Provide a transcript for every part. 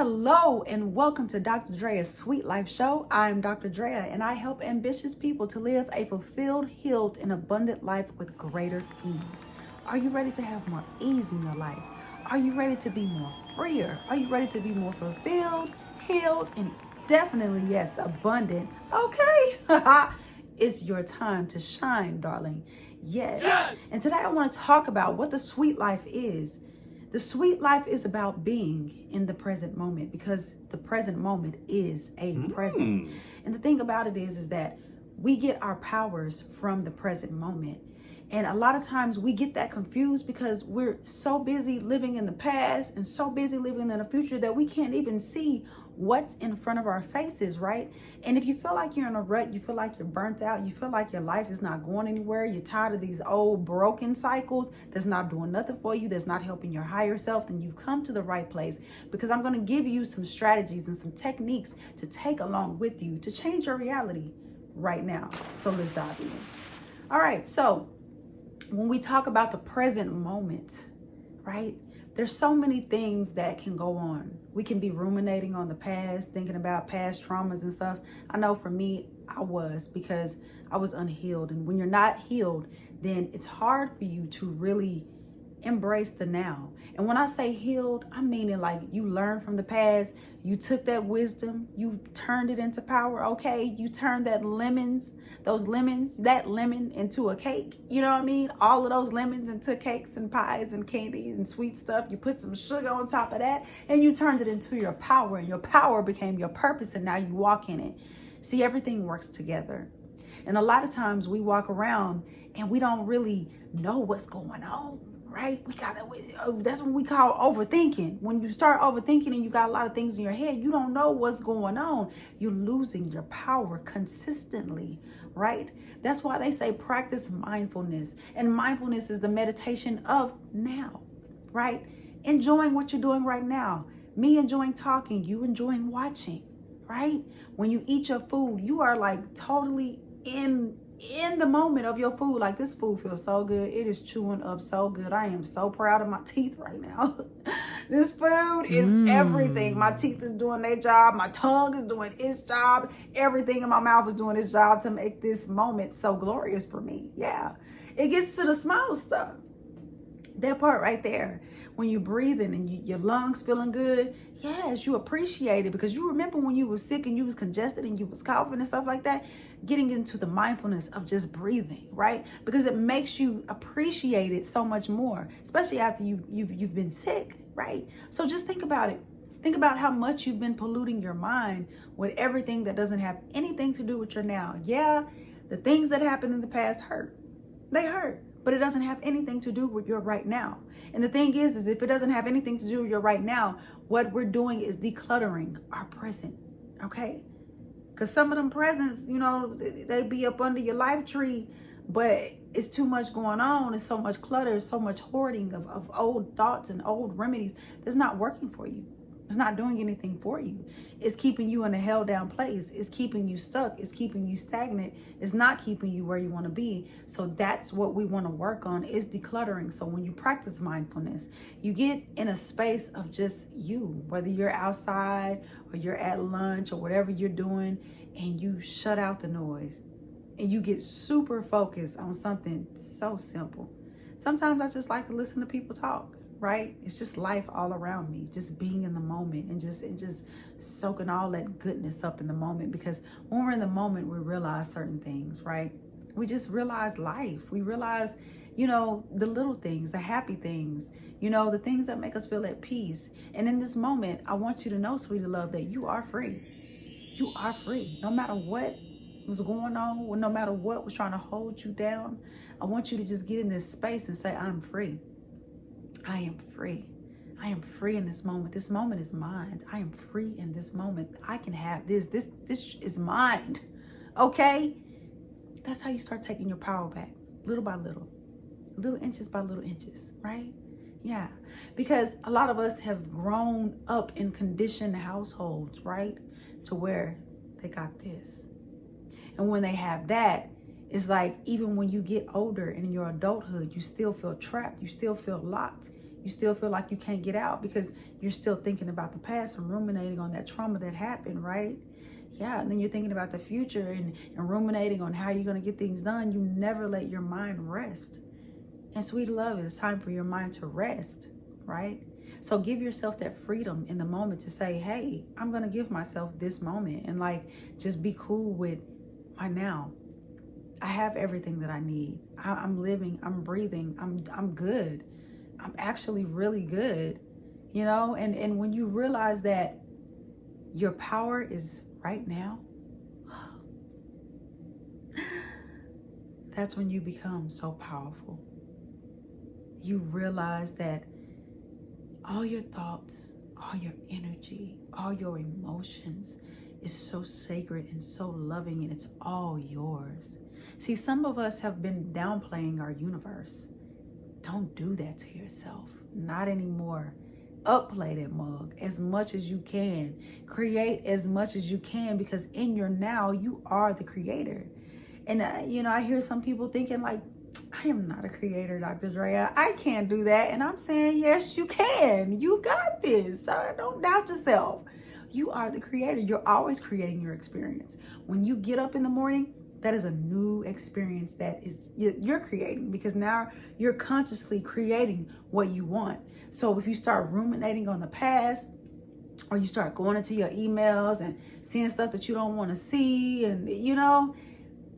Hello and welcome to Dr. Drea's Sweet Life Show. I'm Dr. Drea and I help ambitious people to live a fulfilled, healed, and abundant life with greater ease. Are you ready to have more ease in your life? Are you ready to be more freer? Are you ready to be more fulfilled, healed, and definitely, yes, abundant? Okay, it's your time to shine, darling. Yes. And today I want to talk about what the sweet life is. The sweet life is about being in the present moment, because the present moment is a present. And the thing about it is that we get our powers from the present moment. And a lot of times we get that confused because we're so busy living in the past and so busy living in the future that we can't even see what's in front of our faces, right? And if you feel like you're in a rut, you feel like you're burnt out, you feel like your life is not going anywhere, you're tired of these old broken cycles that's not doing nothing for you, that's not helping your higher self, then you've come to the right place, because I'm going to give you some strategies and some techniques to take along with you to change your reality right now. So let's dive in. All right, so when we talk about the present moment, right? There's so many things that can go on. We can be ruminating on the past, thinking about past traumas and stuff. I know for me, I was, because I was unhealed. And when you're not healed, then it's hard for you to really embrace the now. And when I say healed, I'm meaning like you learned from the past, you took that wisdom, you turned it into power. Okay, you turned that lemon into a cake. You know what I mean? All of those lemons into cakes and pies and candies and sweet stuff. You put some sugar on top of that and you turned it into your power, and your power became your purpose, and now you walk in it. See, everything works together. And a lot of times we walk around and we don't really know what's going on. Right? That's what we call overthinking. When you start overthinking and you got a lot of things in your head, you don't know what's going on. You're losing your power consistently, right? That's why they say practice mindfulness. And mindfulness is the meditation of now, right? Enjoying what you're doing right now. Me enjoying talking, you enjoying watching, right? When you eat your food, you are like totally in the moment of your food. Like, this food feels so good. It is chewing up so good. I am so proud of my teeth right now. This food is everything. My teeth is doing their job. My tongue is doing its job. Everything in my mouth is doing its job to make this moment so glorious for me. Yeah. It gets to the small stuff. That part right there, when you're breathing and your lungs feeling good, yes, you appreciate it, because you remember when you were sick and you was congested and you was coughing and stuff like that. Getting into the mindfulness of just breathing, right? Because it makes you appreciate it so much more, especially after you've been sick, right? So just think about it. Think about how much you've been polluting your mind with everything that doesn't have anything to do with your now. Yeah, the things that happened in the past hurt. They hurt. But it doesn't have anything to do with your right now. And the thing is if it doesn't have anything to do with your right now, what we're doing is decluttering our present, okay? Because some of them presents, they be up under your life tree, but it's too much going on. It's so much clutter, so much hoarding of old thoughts and old remedies that's not working for you. It's not doing anything for you. It's keeping you in a held down place. It's keeping you stuck. It's keeping you stagnant. It's not keeping you where you want to be. So that's what we want to work on, is decluttering. So when you practice mindfulness, you get in a space of just you, whether you're outside or you're at lunch or whatever you're doing, and you shut out the noise and you get super focused on something so simple. Sometimes I just like to listen to people talk. Right? It's just life all around me, just being in the moment and just soaking all that goodness up in the moment. Because when we're in the moment, we realize certain things, right? We just realize life. We realize, the little things, the happy things, the things that make us feel at peace. And in this moment, I want you to know, sweetie love, that you are free. You are free. No matter what was going on, no matter what was trying to hold you down, I want you to just get in this space and say, I'm free. I am free. I am free in this moment. This moment is mine. I am free in this moment. I can have this. This is mine. Okay? That's how you start taking your power back, little by little inches by little inches, right? Yeah. Because a lot of us have grown up in conditioned households, right? To where they got this. And when they have that, it's like, even when you get older and in your adulthood, you still feel trapped. You still feel locked. You still feel like you can't get out because you're still thinking about the past and ruminating on that trauma that happened, right? Yeah, and then you're thinking about the future and ruminating on how you're going to get things done. You never let your mind rest. And sweet love, it's time for your mind to rest, right? So give yourself that freedom in the moment to say, hey, I'm going to give myself this moment and like just be cool with my now. I have everything that I need. I'm living, I'm breathing, I'm good. I'm actually really good, you know? And when you realize that your power is right now, that's when you become so powerful. You realize that all your thoughts, all your energy, all your emotions is so sacred and so loving, and it's all yours. See, some of us have been downplaying our universe. Don't do that to yourself. Not anymore. Upplay that mug as much as you can. Create as much as you can, because in your now, you are the creator. And, I hear some people thinking like, I am not a creator, Dr. Drea. I can't do that. And I'm saying, yes, you can. You got this. So don't doubt yourself. You are the creator. You're always creating your experience. When you get up in the morning, that is a new experience that is you're creating, because now you're consciously creating what you want. So if you start ruminating on the past, or you start going into your emails and seeing stuff that you don't want to see, and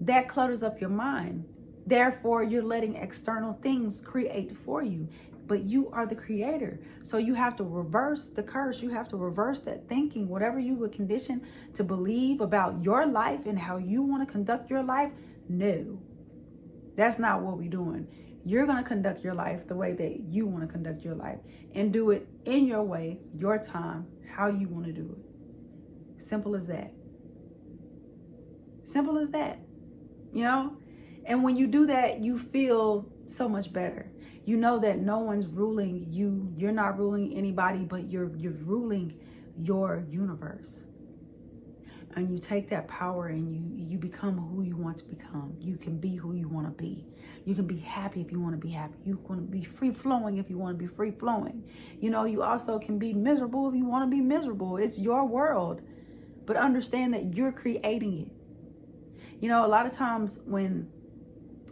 that clutters up your mind. Therefore, you're letting external things create for you. But you are the creator. So you have to reverse the curse. You have to reverse that thinking. Whatever you were conditioned to believe about your life and how you want to conduct your life, no. That's not what we're doing. You're going to conduct your life the way that you want to conduct your life, and do it in your way, your time, how you want to do it. Simple as that. Simple as that. And when you do that, you feel so much better. You know that no one's ruling you. You're not ruling anybody, but you're ruling your universe. And you take that power and you become who you want to become. You can be who you want to be. You can be happy if you want to be happy. You want to be free flowing if you want to be free flowing. You also can be miserable if you want to be miserable. It's your world. But understand that you're creating it. A lot of times when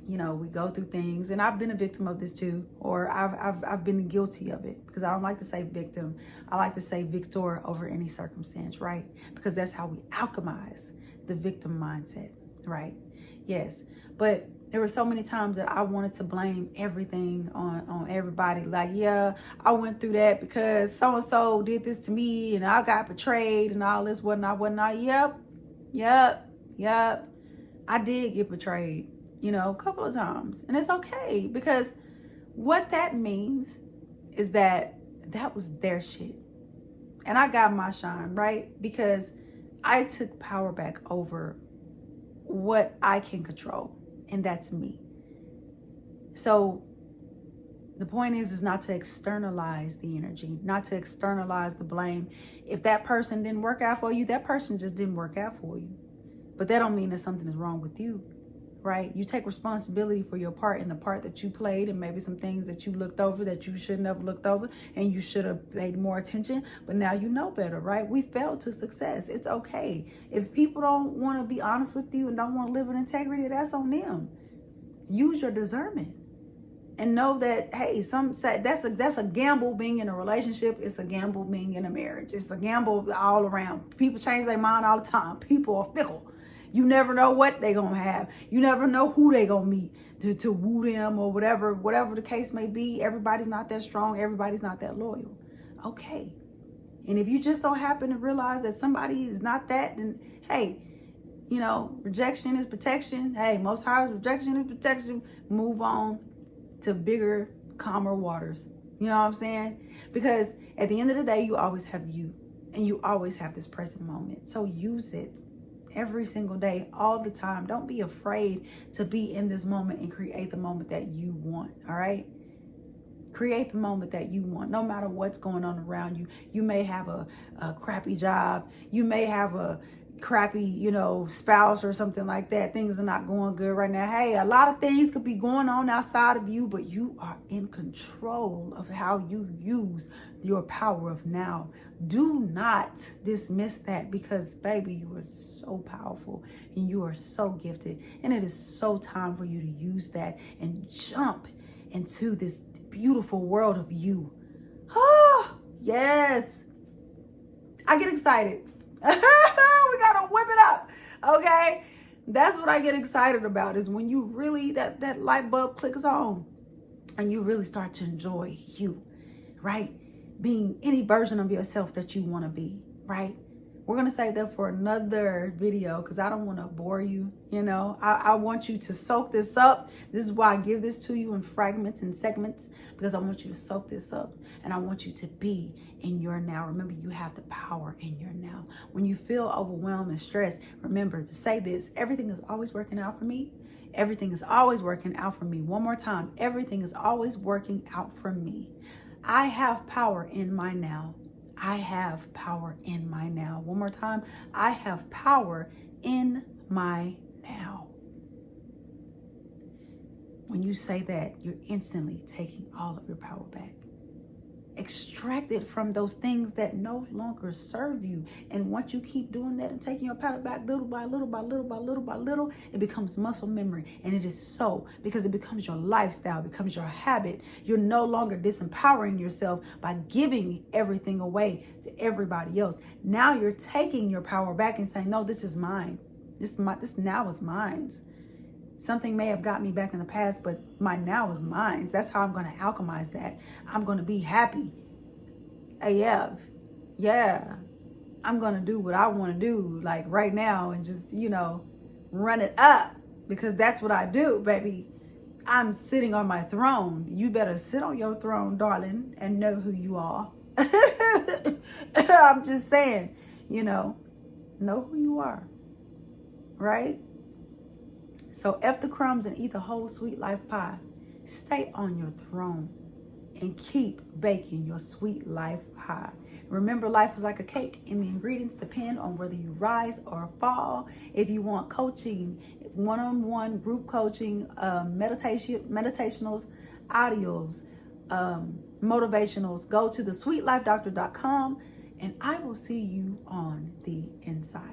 we go through things, and I've been a victim of this too, or I've been guilty of it, because I don't like to say victim. I like to say victor over any circumstance, right? Because that's how we alchemize the victim mindset, right? Yes. But there were so many times that I wanted to blame everything on everybody. Like, yeah, I went through that because so-and-so did this to me and I got betrayed and all this, whatnot. Yep. I did get betrayed. A couple of times. And it's okay, because what that means is that was their shit. And I got my shine, right? Because I took power back over what I can control, and that's me. So the point is not to externalize the energy, not to externalize the blame. If that person didn't work out for you, that person just didn't work out for you. But that don't mean that something is wrong with you. Right? You take responsibility for your part, and the part that you played, and maybe some things that you looked over that you shouldn't have looked over, and you should have paid more attention, but now you know better, right? We failed to success. It's okay. If people don't want to be honest with you and don't want to live with integrity, that's on them. Use your discernment and know that, hey, some say that's a gamble being in a relationship. It's a gamble being in a marriage. It's a gamble all around. People change their mind all the time. People are fickle. You never know what they're going to have. You never know who they're going to meet to woo them, or whatever the case may be. Everybody's not that strong. Everybody's not that loyal. Okay. And if you just so happen to realize that somebody is not that, then hey, rejection is protection. Hey, Most High's rejection is protection. Move on to bigger, calmer waters. You know what I'm saying? Because at the end of the day, you always have you, and you always have this present moment. So use it. Every single day, all the time. Don't be afraid to be in this moment and create the moment that you want. All right? Create the moment that you want, no matter what's going on around you. You may have a crappy job. You may have a crappy, spouse or something like that. Things are not going good right now. Hey, a lot of things could be going on outside of you, but you are in control of how you use your power of now. Do not dismiss that, because baby, you are so powerful and you are so gifted, and it is so time for you to use that and jump into this beautiful world of you. Oh, yes. I get excited. We gotta whip it up, okay? That's what I get excited about, is when you really, that light bulb clicks on and you really start to enjoy you, right? Being any version of yourself that you want to be, right? We're going to save that for another video, because I don't want to bore you, I want you to soak this up. This is why I give this to you in fragments and segments, because I want you to soak this up, and I want you to be in your now. Remember, you have the power in your now. When you feel overwhelmed and stressed, remember to say this: everything is always working out for me. Everything is always working out for me. One more time. Everything is always working out for me. I have power in my now. I have power in my now. One more time. I have power in my now. When you say that, you're instantly taking all of your power back. Extract it from those things that no longer serve you. And once you keep doing that and taking your power back little by little by little by little by little, it becomes muscle memory. And it is so, because it becomes your lifestyle, becomes your habit. You're no longer disempowering yourself by giving everything away to everybody else. Now you're taking your power back and saying, no, this is mine. This now is mine. Something may have got me back in the past, but my now is mine. That's how I'm going to alchemize that. I'm going to be happy AF. Yeah. I'm going to do what I want to do, like right now, and just, run it up, because that's what I do, baby. I'm sitting on my throne. You better sit on your throne, darling, and know who you are. I'm just saying, know who you are, right? So F the crumbs and eat the whole sweet life pie. Stay on your throne and keep baking your sweet life high. Remember, life is like a cake, and the ingredients depend on whether you rise or fall. If you want coaching, one-on-one group coaching, meditationals, audios, motivationals, go to thesweetlifedoctor.com, and I will see you on the inside.